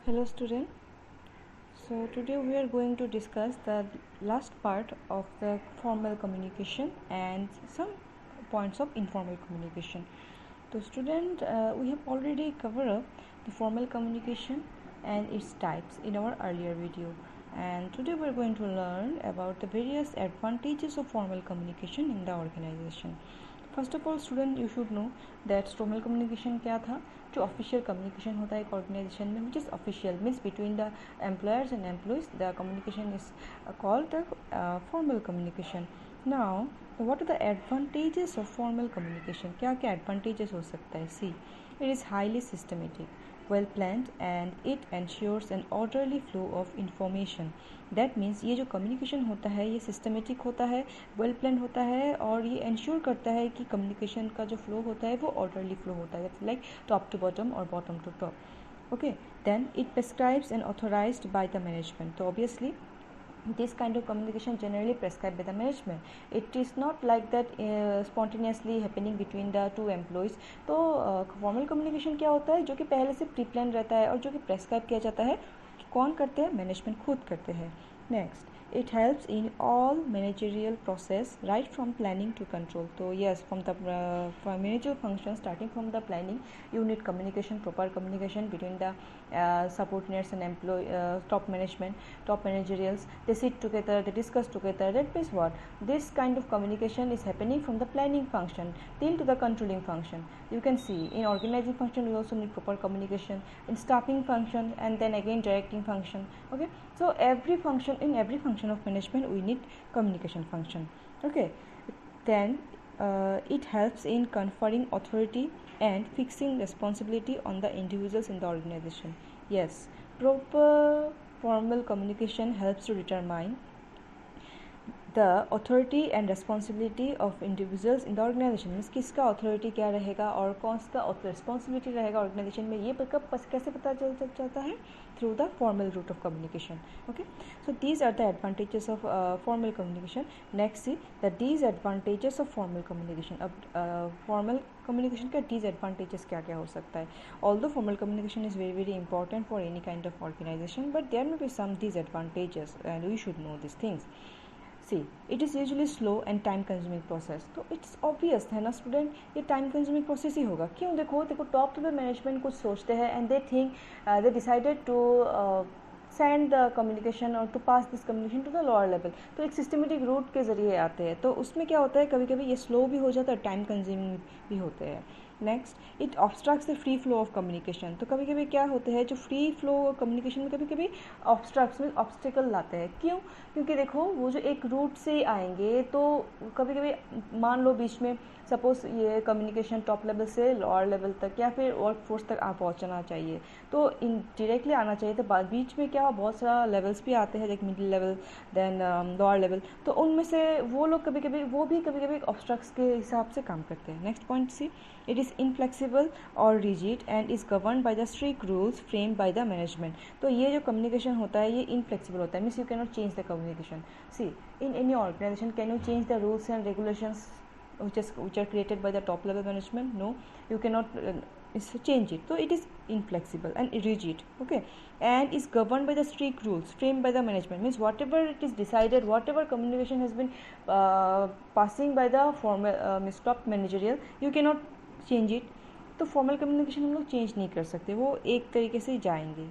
Hello student. So today we are going to discuss the last part of the formal communication and some points of informal communication. So student, we have already covered up the formal communication and its types in our earlier video, and today we are going to learn about the various advantages of formal communication in the organization. First of all student you should know that formal communication क्या था. जो official communication होता है एक organisation में, which is official means between the employers and employees, the communication is called the formal communication. Now what are the advantages of formal communication? क्या क्या advantages हो सकता है? See, it is highly systematic, well planned, and it ensures an orderly flow of information. That means ये जो communication होता है ये systematic होता है, well planned होता है, और ये ensure करता है कि communication का जो flow होता है वो orderly flow होता है. That's like top to bottom or bottom to top. Okay, then it prescribes and authorized by the management. So obviously this kind of communication generally prescribed by the management. It is not like that spontaneously happening between the two employees. तो formal communication क्या होता है? जो कि पहले से pre plan रहता है और जो कि प्रेस्क्राइब किया जाता है. कौन करते हैं? मैनेजमेंट खुद करते हैं. Next, it helps in all managerial process right from planning to control. So yes, from the managerial function, starting from the planning, you need communication, proper communication between the subordinates and employee, top management, top managerials. They sit together, they discuss together. That means what? This kind of communication is happening from the planning function till to the controlling function. You can see in organizing function we also need proper communication, in staffing function, and then again directing function. Okay, so every function, in every function of management we need communication function. Okay, then it helps in conferring authority and fixing responsibility on the individuals in the organization. Yes, proper formal communication helps to determine the authority and responsibility of individuals in the organization. Means किसका authority क्या रहेगा और कौन सा responsibility रहेगा organization में, ये कब कैसे पता चल जाता है? Through the formal route of communication. Okay, so these are the advantages of formal communication. Next, see the disadvantages of formal communication. अब formal communication का disadvantages क्या क्या हो सकता है? Although formal communication is very very important for any kind of organization, but there may be some disadvantages and we should know these things. See, it is usually slow and time consuming process. तो it's obvious है ना student, ये time consuming process ही होगा. क्यों? देखो top to the management कुछ सोचते हैं and they think they decided to send the communication और to pass this communication to the lower level. तो एक सिस्टमेटिक रूट के ज़रिए आते हैं, तो उसमें क्या होता है, कभी कभी ये स्लो भी हो जाता है, टाइम कंज्यूमिंग भी होते हैं. Next, it obstructs the free flow of communication. तो कभी कभी क्या होते हैं, जो फ्री फ्लो कम्युनिकेशन में कभी कभी ऑब्स्ट्रक्ट्स में ऑब्स्टिकल लाते हैं. क्यों? क्योंकि देखो वो जो एक रूट से आएंगे तो कभी कभी मान लो बीच में सपोज ये कम्युनिकेशन टॉप लेवल से लोअर लेवल तक या फिर वर्क फोर्स तक पहुंचना चाहिए, तो इन डायरेक्टली आना चाहिए. तो बीच में क्या बहुत सारा लेवल्स भी आते हैं, like middle level then lower level. तो उनमें से वो लोग कभी कभी ऑब्स्ट्रक्ट्स के हिसाब से काम करते हैं. Next point, C, it is inflexible or rigid and is governed by the strict rules framed by the management. तो ये जो communication होता है ये inflexible होता है, means you cannot change the communication. See, in any organization can you change the rules and regulations which are created by the top level management? No, you cannot change it. So it is inflexible and rigid. Okay, and is governed by the strict rules framed by the management. Means whatever it is decided, whatever communication has been passing by the formal top managerial, you cannot change it. तो formal communication हम लोग change नहीं कर सकते, वो एक तरीके से जाएंगे.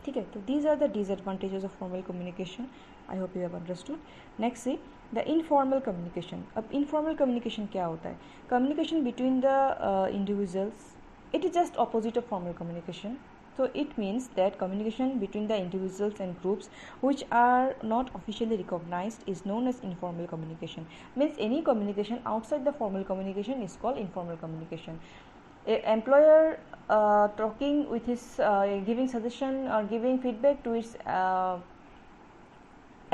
ठीक है, तो these are the disadvantages of formal communication. I hope you have understood. Next से द इनफॉर्मल कम्युनिकेशन. अब इनफॉर्मल कम्युनिकेशन क्या होता है? Communication between the individuals. It is just opposite of formal communication. So it means that communication between the individuals and groups which are not officially recognized is known as informal communication. Means any communication outside the formal communication is called informal communication. A employer talking with his giving suggestion or giving feedback to its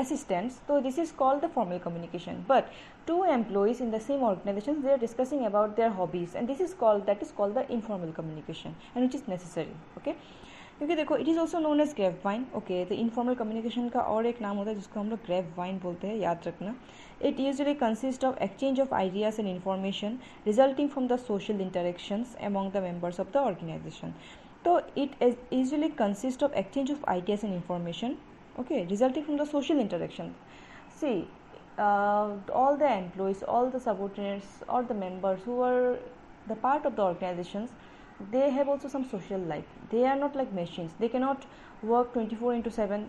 assistants, so this is called the formal communication. But two employees in the same organization, they are discussing about their hobbies, and that is called the informal communication, and which is necessary. Okay, क्योंकि देखो it is also known as grapevine. Okay, तो informal communication का और एक नाम होता है जिसको हम लोग ग्रेप वाइन बोलते हैं, याद रखना. It usually consist of exchange of ideas and information resulting from the social interactions among the members of the organisation. So it is usually consists of exchange of ideas and information, okay, resulting from the social interaction. See, all the employees, all the subordinates, or the members who are the part of the organizations, they have also some social life. They are not like machines. They cannot work 24/7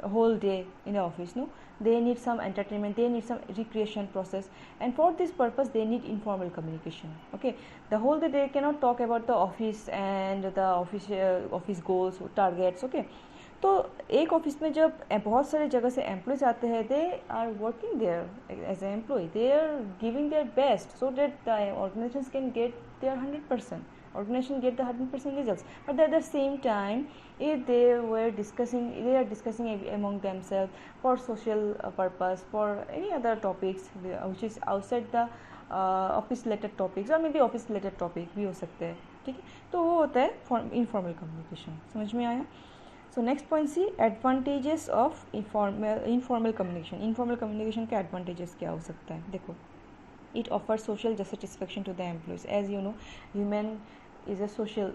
a whole day in the office. No, they need some entertainment, they need some recreation process, and for this purpose they need informal communication. Okay, the whole day they cannot talk about the office and the office goals, targets. Okay, तो एक office में जब बहुत सारे जगह से employees आते हैं, they are working there as a employee, they are giving their best so that the organisation can get their 100%. Organization get the 100% results, but at the same time, if they are discussing among themselves for social purpose, for any other topics which is outside the office related topics, or maybe office related topic भी हो सकते हैं. ठीक है, तो वो होता है informal communication. समझ में आया? So next point, see advantages of informal communication. Informal communication के advantages क्या हो सकता है? देखो, it offers social satisfaction to the employees. As you know, human is a social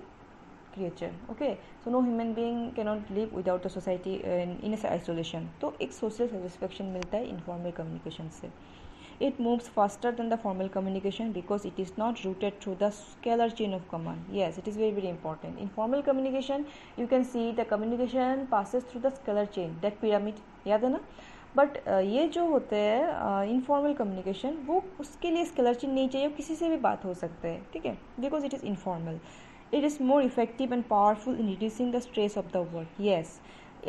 creature. Okay, so no human being cannot live without the society in isolation. तो एक social satisfaction मिलता है informal communication से. It moves faster than the formal communication because it is not routed through the scalar chain of command. Yes, it is very very important. In formal communication, you can see the communication passes through the scalar chain, that pyramid. याद है ना? But ये जो होते हैं informal communication, वो उसके लिए स्केलर चेन नहीं चाहिए, किसी से भी बात हो सकता है. ठीक है, because it is informal. It is more effective and powerful in reducing the stress of the work. Yes,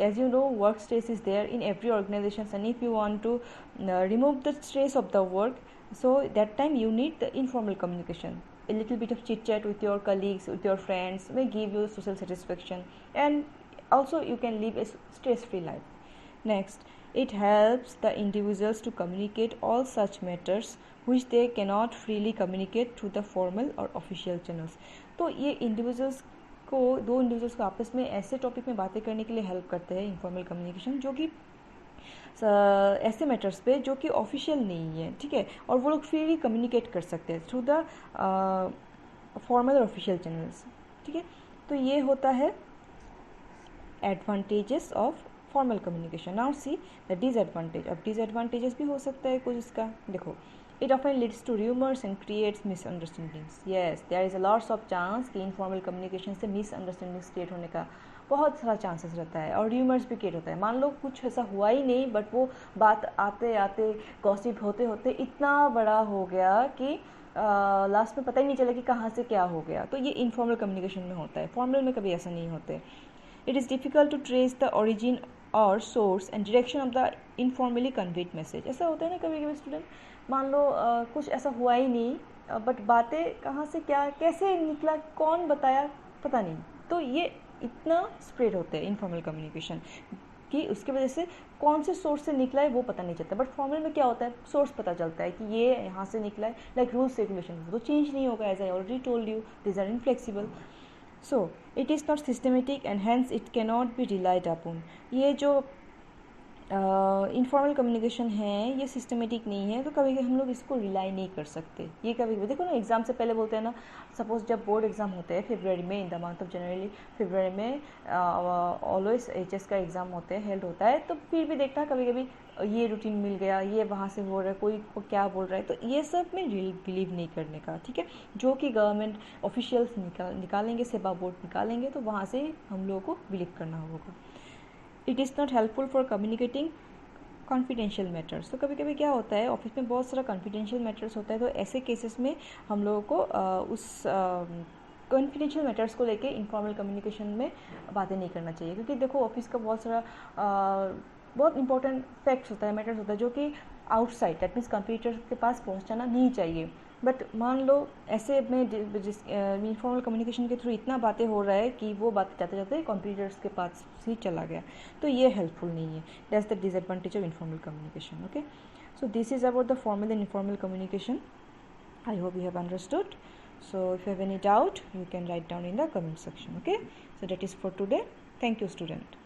as you know, work stress is there in every organization, and if you want to remove the stress of the work, so that time you need the informal communication. A little bit of chit chat with your colleagues, with your friends may give you social satisfaction, and also you can live a stress free life. Next, it helps the individuals to communicate all such matters which they cannot freely communicate through the formal or official channels. तो ये individuals को, दो individuals को आपस में ऐसे topic में बातें करने के लिए हेल्प करते हैं इनफॉर्मल कम्युनिकेशन, जो कि ऐसे मैटर्स पे जो कि ऑफिशियल नहीं है. ठीक है, और वो लोग फ्रीली कम्युनिकेट कर सकते हैं थ्रू द फॉर्मल और ऑफिशियल चैनल्स. ठीक है, तो ये होता है advantages of formal communication. Now see the disadvantage. अब डिसएडवांटेजेस भी हो सकता है कुछ इसका. देखो, it often leads to rumors and creates misunderstandings. Yes, there is a lots of chance कि informal communication से misunderstandings create होने का बहुत सारा चांसेस रहता है, और र्यूमर्स भी क्रिएट होता है. मान लो कुछ ऐसा हुआ ही नहीं, बट वो बात आते आते गॉसिप होते होते इतना बड़ा हो गया कि लास्ट में पता ही नहीं चला कि कहाँ से क्या हो गया. तो ये इनफॉर्मल कम्युनिकेशन में होता है. फॉर्मल में कभी ऐसा नहीं होते. It is difficult to trace the origin or source and direction of the informally conveyed message. ऐसा होता है ना कभी कभी स्टूडेंट, मान लो कुछ ऐसा हुआ ही नहीं, बट बातें कहाँ से क्या कैसे निकला, कौन बताया, पता नहीं. तो ये इतना स्प्रेड होते हैं इनफॉर्मल कम्युनिकेशन कि उसकी वजह से कौन से सोर्स से निकला है वो पता नहीं चलता. बट फॉर्मल में क्या होता है, सोर्स पता चलता है कि ये यहाँ से निकला है. लाइक रूल्स रेगुलेशन, वो तो चेंज नहीं होगा. As I already told you, this are inflexible. So it is not systematic and hence it cannot be relied upon. ये जो इनफॉर्मल कम्युनिकेशन है ये सिस्टमेटिक नहीं है, तो कभी हम लोग इसको रिलाई नहीं कर सकते. ये कभी देखो ना, एग्ज़ाम से पहले बोलते हैं ना, सपोज जब बोर्ड एग्ज़ाम होते हैं फरवरी में, in the month of January, फरवरी में ऑलवेज HS का एग्ज़ाम होते हैं, हेल्ड होता है. तो फिर भी देखना कभी कभी ये रूटीन मिल गया, ये वहाँ से हो रहा है, कोई को क्या बोल रहा है. तो ये सब में बिलीव नहीं करने का. ठीक है, जो कि गवर्नमेंट ऑफिशियल्स निकालेंगे, सेवा बोर्ड निकालेंगे, तो वहाँ से हम लोगों को बिलीव करना होगा. It is not helpful for communicating confidential matters. तो कभी कभी क्या होता है, ऑफिस में बहुत सारा कॉन्फिडेंशियल मैटर्स होता है, तो ऐसे केसेस में हम लोगों को उस कॉन्फिडेंशियल मैटर्स को लेके इनफॉर्मल कम्युनिकेशन में बातें नहीं करना चाहिए. क्योंकि देखो, ऑफिस का बहुत सारा बहुत इंपॉर्टेंट फैक्ट्स होता है, मैटर्स होता है, जो कि आउटसाइड, दैट मीन्स कंप्यूटर के पास पहुंचाना नहीं चाहिए. बट मान लो ऐसे में इनफॉर्मल कम्युनिकेशन के थ्रू इतना बातें हो रहा है कि वो बात जाते जाते कंप्यूटर्स के पास ही चला गया. तो ये हेल्पफुल नहीं है. That's the disadvantage of informal communication. Okay, so this is about the formal and informal communication. I hope you have understood. So if you have any doubt, you can write down in the comment section. Okay, so that is for today. Thank you, student.